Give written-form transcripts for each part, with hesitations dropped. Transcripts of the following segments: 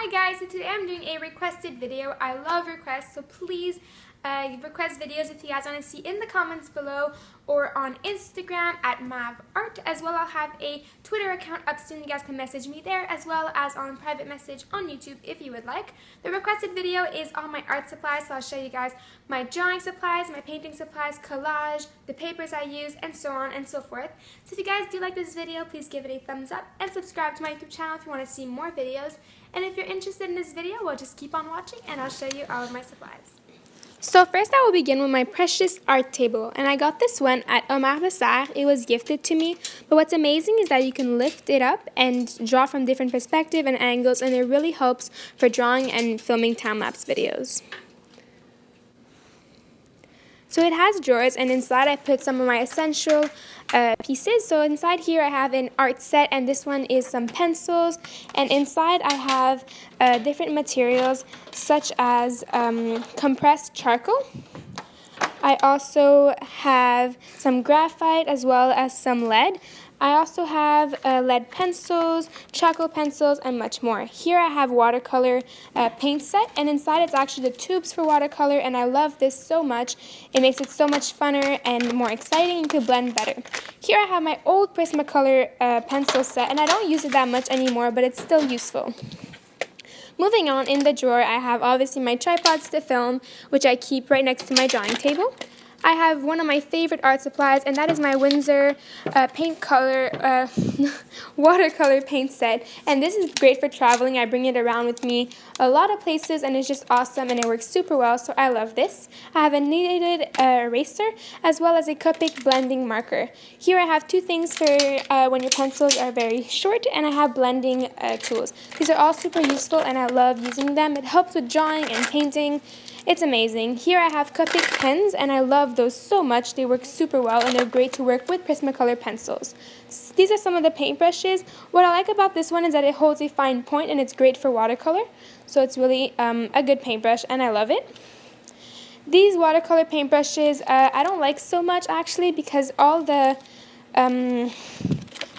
Hi guys, so today I'm doing a requested video. I love requests, so please request videos if you guys want to see in the comments below or on Instagram at mavart. As well, I'll have a Twitter account up soon. You guys can message me there, as well as on private message on YouTube if you would like. The requested video is all my art supplies, so I'll show you guys my drawing supplies, my painting supplies, collage, the papers I use, and so on and so forth. So if you guys do like this video, please give it a thumbs up and subscribe to my YouTube channel if you want to see more videos. And if you're interested in this video, well, just keep on watching and I'll show you all of my supplies. So first I will begin with my precious art table, and I got this one at Omar de Serre. It was gifted to me, but what's amazing is that you can lift it up and draw from different perspectives and angles, and it really helps for drawing and filming time-lapse videos. So it has drawers, and inside I put some of my essential pieces. So inside here I have an art set, and this one is some pencils, and inside I have different materials such as compressed charcoal. I also have some graphite as well as some lead. I also have lead pencils, charcoal pencils, and much more. Here I have watercolor paint set, and inside it's actually the tubes for watercolor, and I love this so much. It makes it so much funner and more exciting and to blend better. Here I have my old prismacolor pencil set, and I don't use it that much anymore, but it's still useful. Moving on, in the drawer I have obviously my tripods to film, which I keep right next to my drawing table. I have one of my favorite art supplies, and that is my Winsor watercolor paint set. And this is great for traveling. I bring it around with me a lot of places, and it's just awesome, and it works super well, so I love this. I have a kneaded eraser, as well as a Copic blending marker. Here I have two things for when your pencils are very short, and I have blending tools. These are all super useful, and I love using them. It helps with drawing and painting. It's amazing. Here I have Copic pens, and I love those so much. They work super well, and they're great to work with Prismacolor pencils. These are some of the paintbrushes. What I like about this one is that it holds a fine point, and it's great for watercolor. So it's really a good paintbrush, and I love it. These watercolor paintbrushes I don't like so much actually, because all the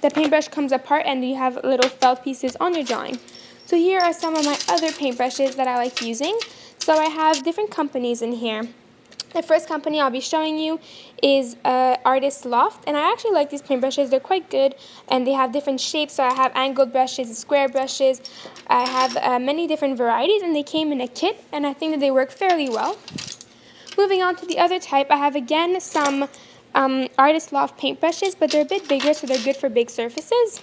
paintbrush comes apart, and you have little felt pieces on your drawing. So here are some of my other paintbrushes that I like using. So I have different companies in here. The first company I'll be showing you is Artist Loft, and I actually like these paintbrushes. They're quite good, and they have different shapes. So I have angled brushes, square brushes. I have many different varieties, and they came in a kit, and I think that they work fairly well. Moving on to the other type, I have again some Artist Loft paintbrushes, but they're a bit bigger, so they're good for big surfaces.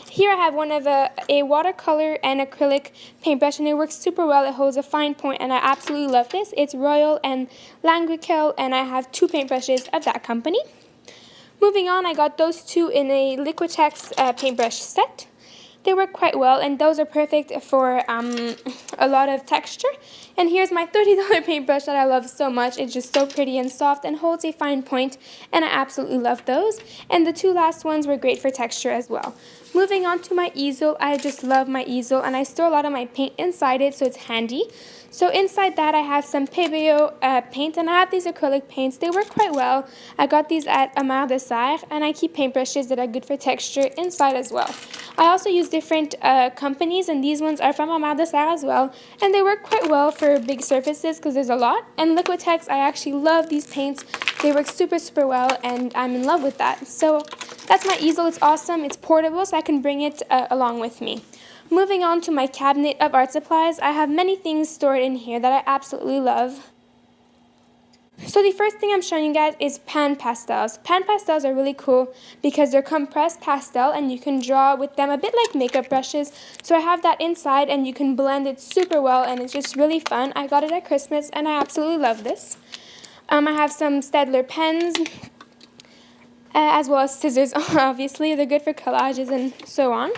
Here I have one of a watercolor and acrylic paintbrush, and it works super well. It holds a fine point, and I absolutely love this. It's Royal and Languicel, and I have two paintbrushes of that company. Moving on, I got those two in a Liquitex paintbrush set. They work quite well, and those are perfect for a lot of texture. And here's my $30 paintbrush that I love so much. It's just so pretty and soft and holds a fine point, and I absolutely love those. And the two last ones were great for texture as well. Moving on to my easel, I just love my easel, and I store a lot of my paint inside it, so it's handy. So inside that I have some Pebeo paint, and I have these acrylic paints. They work quite well. I got these at Omar de Serre, and I keep paintbrushes that are good for texture inside as well. I also use different companies, and these ones are from Omar de Serre as well, and they work quite well for big surfaces because there's a lot. And Liquitex, I actually love these paints. They work super, super well, and I'm in love with that. So that's my easel. It's awesome. It's portable, so I can bring it along with me. Moving on to my cabinet of art supplies, I have many things stored in here that I absolutely love. So the first thing I'm showing you guys is pan pastels. Pan pastels are really cool because they're compressed pastel, and you can draw with them a bit like makeup brushes. So I have that inside, and you can blend it super well, and it's just really fun. I got it at Christmas, and I absolutely love this. I have some Staedtler pens, as well as scissors, obviously. They're good for collages and so on.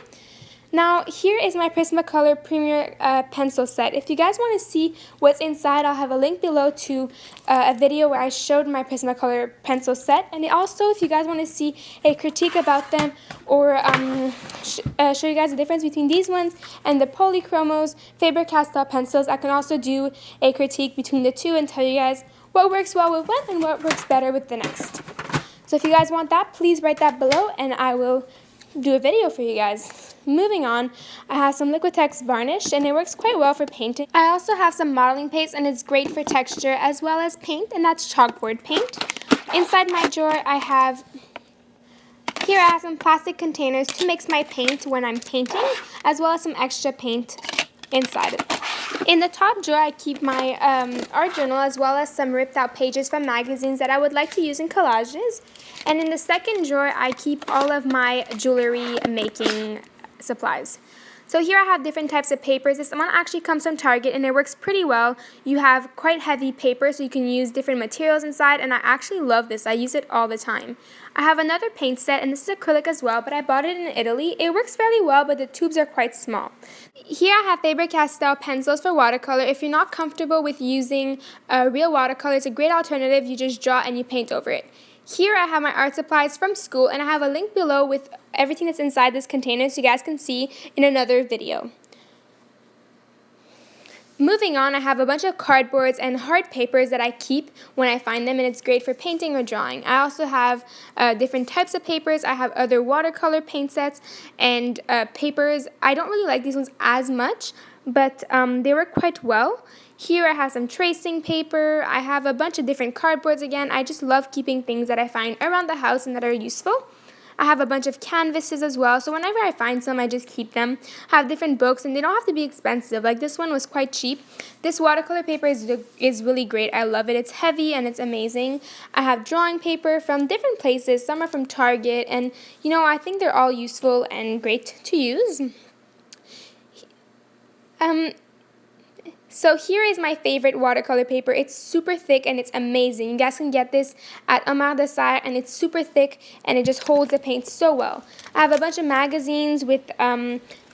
Now, here is my Prismacolor Premier pencil set. If you guys want to see what's inside, I'll have a link below to a video where I showed my Prismacolor pencil set. And also, if you guys want to see a critique about them, or show you guys the difference between these ones and the Polychromos Faber-Castell pencils, I can also do a critique between the two and tell you guys what works well with one and what works better with the next. So if you guys want that, please write that below, and I will do a video for you guys. Moving on, I have some Liquitex varnish, and it works quite well for painting. I also have some modeling paste, and it's great for texture as well as paint, and that's chalkboard paint. Inside my drawer, I have some plastic containers to mix my paint when I'm painting, as well as some extra paint inside of it. In the top drawer, I keep my art journal as well as some ripped out pages from magazines that I would like to use in collages. And in the second drawer, I keep all of my jewelry making supplies. So here I have different types of papers. This one actually comes from Target and it works pretty well. You have quite heavy paper so you can use different materials inside, and I actually love this. I use it all the time. I have another paint set, and this is acrylic as well, but I bought it in Italy. It works fairly well, but the tubes are quite small. Here I have Faber-Castell pencils for watercolor. If you're not comfortable with using real watercolor, it's a great alternative. You just draw and you paint over it. Here I have my art supplies from school, and I have a link below with everything that's inside this container so you guys can see in another video. Moving on, I have a bunch of cardboards and hard papers that I keep when I find them, and it's great for painting or drawing. I also have different types of papers. I have other watercolor paint sets and papers. I don't really like these ones as much, but they work quite well. Here I have some tracing paper. I have a bunch of different cardboards again. I just love keeping things that I find around the house and that are useful. I have a bunch of canvases as well, so whenever I find some, I just keep them. I have different books, and they don't have to be expensive. Like this one was quite cheap. This watercolor paper is really great. I love it. It's heavy and it's amazing. I have drawing paper from different places. Some are from Target, and you know, I think they're all useful and great to use. So here is my favorite watercolor paper. It's super thick and it's amazing. You guys can get this at Amar Desire, and it's super thick and it just holds the paint so well. I have a bunch of magazines with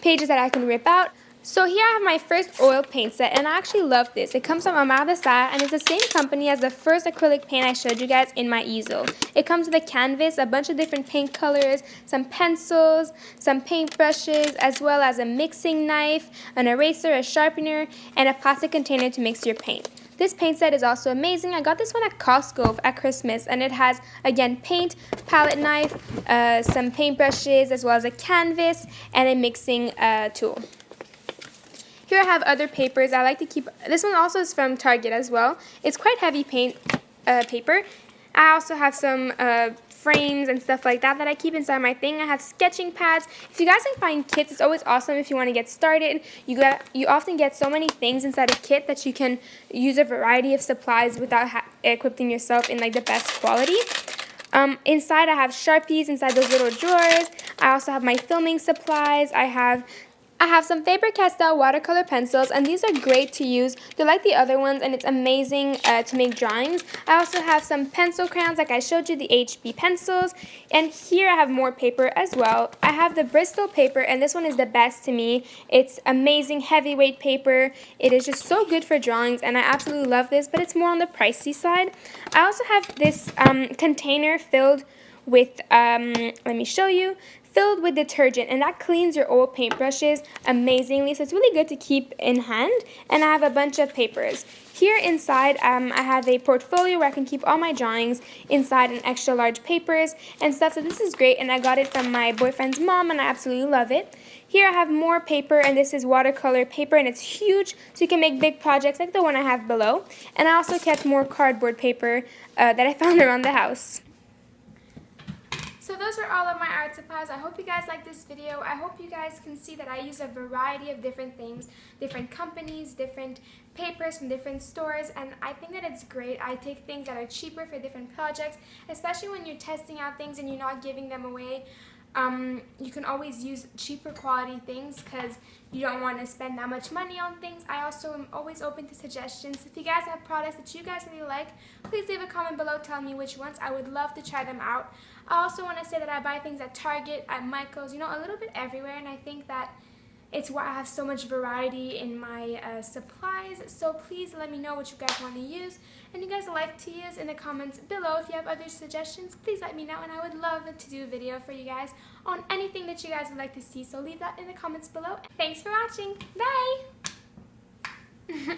pages that I can rip out. So here I have my first oil paint set, and I actually love this. It comes from Amar Desire, and it's the same company as the first acrylic paint I showed you guys in my easel. It comes with a canvas, a bunch of different paint colors, some pencils, some paint brushes, as well as a mixing knife, an eraser, a sharpener, and a plastic container to mix your paint. This paint set is also amazing. I got this one at Costco at Christmas, and it has, again, paint, palette knife, some paint brushes, as well as a canvas, and a mixing tool. Here I have other papers. I like to keep, this one also is from Target as well. It's quite heavy paint paper. I also have some frames and stuff like that I keep inside my thing. I have sketching pads. If you guys like buying kits, it's always awesome if you want to get started. You often get so many things inside a kit that you can use a variety of supplies without equipping yourself in like the best quality. Inside I have Sharpies inside those little drawers. I also have my filming supplies. I have some Faber-Castell watercolor pencils, and these are great to use. They're like the other ones, and it's amazing to make drawings. I also have some pencil crayons, like I showed you, the HB pencils. And here I have more paper as well. I have the Bristol paper, and this one is the best to me. It's amazing heavyweight paper. It is just so good for drawings, and I absolutely love this, but it's more on the pricey side. I also have this container filled with, let me show you, filled with detergent, and that cleans your old paintbrushes amazingly, so it's really good to keep in hand. And I have a bunch of papers. Here inside, I have a portfolio where I can keep all my drawings inside in extra large papers and stuff, so this is great, and I got it from my boyfriend's mom, and I absolutely love it. Here I have more paper, and this is watercolor paper, and it's huge, so you can make big projects like the one I have below. And I also kept more cardboard paper that I found around the house. So those are all of my art supplies. I hope you guys like this video. I hope you guys can see that I use a variety of different things, different companies, different papers from different stores, and I think that it's great. I take things that are cheaper for different projects, especially when you're testing out things and you're not giving them away. You can always use cheaper quality things because you don't want to spend that much money on things. I also am always open to suggestions. If you guys have products that you guys really like, please leave a comment below telling me which ones. I would love to try them out. I also want to say that I buy things at Target, at Michael's, you know, a little bit everywhere, and I think that it's why I have so much variety in my supplies. So please let me know what you guys want to use and you guys like to use in the comments below. If you have other suggestions, please let me know, and I would love to do a video for you guys on anything that you guys would like to see. So leave that in the comments below. Thanks for watching. Bye!